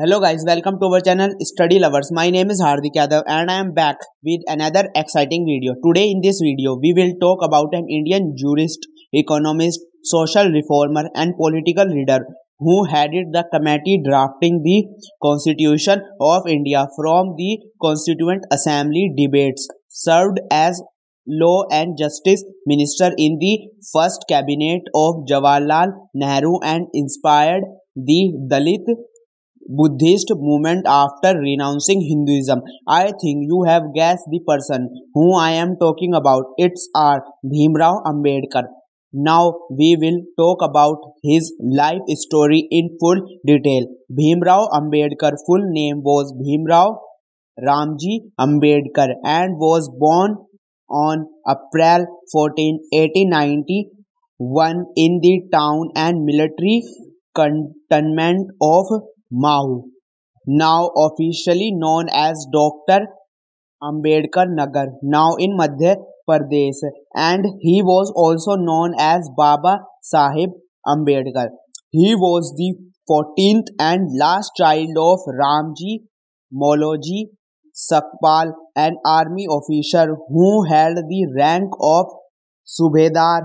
Hello guys, welcome to our channel Study Lovers. My name is Hardik Yadav and I am back with another exciting video. Today in this video, we will talk about an Indian jurist, economist, social reformer and political leader who headed the committee drafting the Constitution of India from the Constituent Assembly debates, served as Law and Justice Minister in the first cabinet of Jawaharlal Nehru and inspired the Dalit Buddhist movement after renouncing Hinduism. I think you have guessed the person whom I am talking about. It's our Bhimrao Ambedkar. Now we will talk about his life story in full detail. Bhimrao Ambedkar full name was Bhimrao Ramji Ambedkar and was born on April 14, 1891 in the town and military cantonment of Mahu, now officially known as Dr. Ambedkar Nagar, now in Madhya Pradesh, and he was also known as Baba Sahib Ambedkar. He was the 14th and last child of Ramji Moloji Sakpal, an army officer who held the rank of Subedar,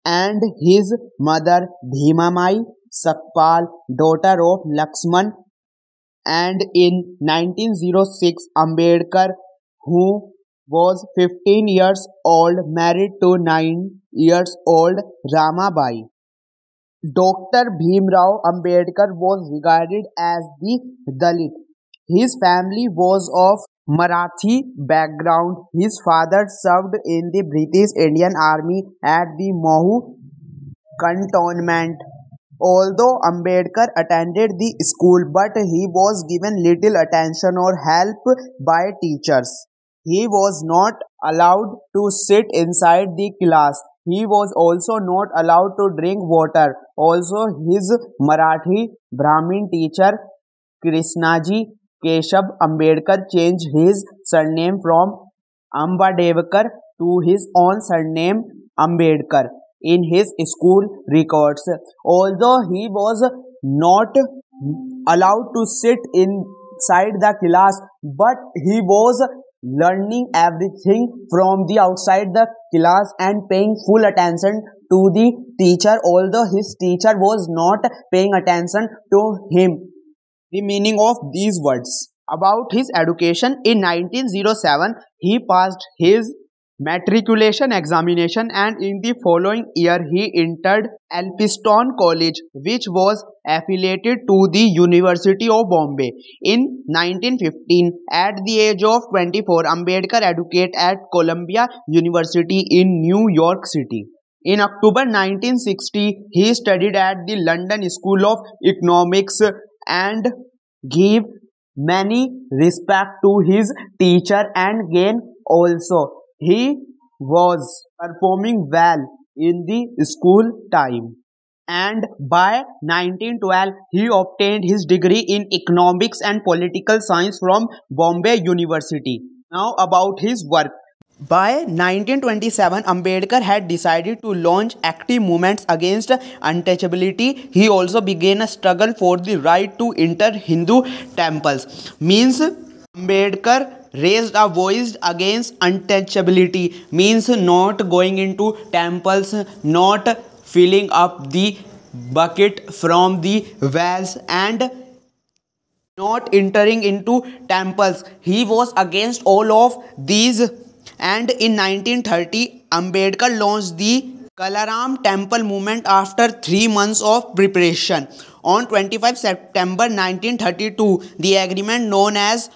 and his mother Bhimamai Sakpal, daughter of Lakshman, and in 1906 Ambedkar, who was 15 years old, married to 9 years old Ramabai. Dr. Bhimrao Ambedkar was regarded as the Dalit. His family was of Marathi background. His father served in the British Indian Army at the Mahu cantonment. Although Ambedkar attended the school, but he was given little attention or help by teachers. He was not allowed to sit inside the class. He was also not allowed to drink water. Also, his Marathi Brahmin teacher Krishnaji Keshav Ambedkar changed his surname from Ambadevkar to his own surname Ambedkar in his school records. Although he was not allowed to sit inside the class, but he was learning everything from the outside the class and paying full attention to the teacher, although his teacher was not paying attention to him. The meaning of these words. About his education, in 1907 he passed his matriculation examination and in the following year he entered Elphinstone College, which was affiliated to the University of Bombay. In 1915, at the age of 24, Ambedkar educated at Columbia University in New York City. In October 1960, he studied at the London School of Economics and gave many respect to his teacher and gain also. He was performing well in the school time, and by 1912 he obtained his degree in economics and political science from Bombay University. Now about his work. By 1927, Ambedkar had decided to launch active movements against untouchability. He also began a struggle for the right to enter Hindu temples. Means Ambedkar raised a voice against untouchability, means not going into temples, not filling up the bucket from the wells and not entering into temples. He was against all of these, and in 1930 Ambedkar launched the Kalaram Temple movement after 3 months of preparation. On 25 September 1932, the agreement known as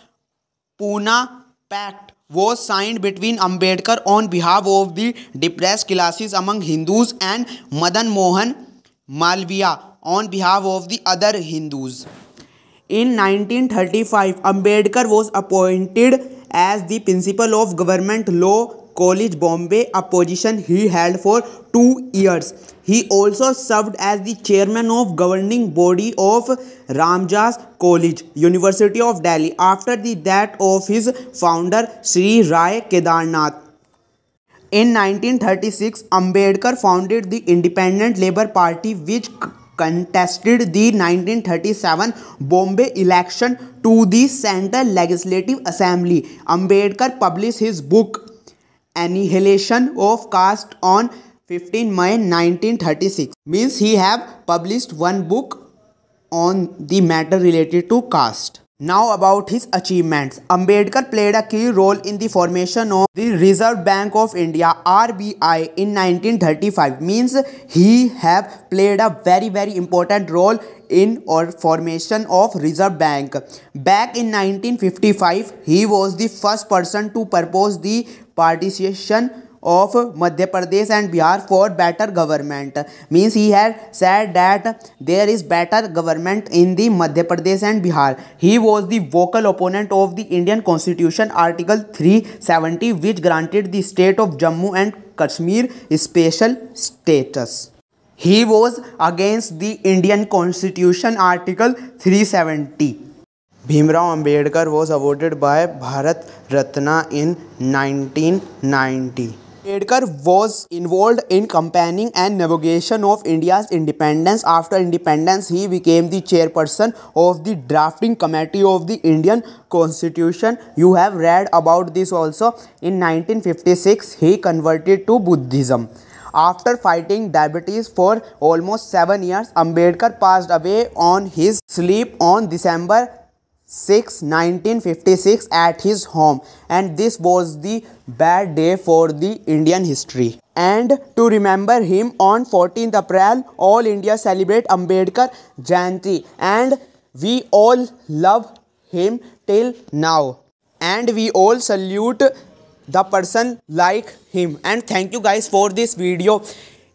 Pune Pact was signed between Ambedkar on behalf of the depressed classes among Hindus and Madan Mohan Malviya on behalf of the other Hindus. In 1935, Ambedkar was appointed as the principal of Government Law College, Bombay, a position he held for 2 years. He also served as the chairman of governing body of Ramjas College, University of Delhi, after the death of his founder Sri Rai Kedarnath. In 1936, Ambedkar founded the Independent Labour Party, which contested the 1937 Bombay election to the Central Legislative Assembly. Ambedkar published his book Annihilation of Caste on 15 May 1936. Means he have published one book on the matter related to caste. Now about his achievements. Ambedkar played a key role in the formation of the Reserve Bank of India (RBI) in 1935. Means he have played a very important role in or formation of Reserve Bank. Back in 1955, he was the first person to propose the partition of Madhya Pradesh and Bihar for better government. Means he had said that there is better government in the Madhya Pradesh and Bihar. He was the vocal opponent of the Indian Constitution Article 370, which granted the state of Jammu and Kashmir special status. He was against the Indian Constitution Article 370. Bhimrao Ambedkar was awarded by Bharat Ratna in 1990. Ambedkar was involved in campaigning and navigation of India's independence. After independence, he became the chairperson of the drafting committee of the Indian Constitution. You have read about this also. In 1956, he converted to Buddhism. After fighting diabetes for almost 7 years, Ambedkar passed away on his sleep on December 6, 1956 at his home, and this was the bad day for the Indian history. And to remember him, on 14th April, all India celebrate Ambedkar Jayanti, and we all love him till now, and we all salute the person like him. And thank you guys for this video.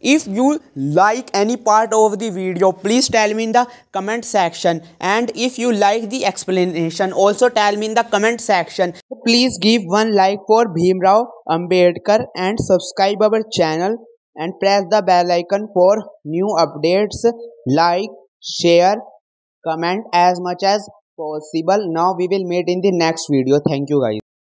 If you like any part of the video, please tell me in the comment section, and if you like the explanation, also tell me in the comment section. Please give one like for Bhimrao Ambedkar and subscribe our channel and press the bell icon for new updates. Like, share, comment as much as possible. Now we will meet in the next video. Thank you guys.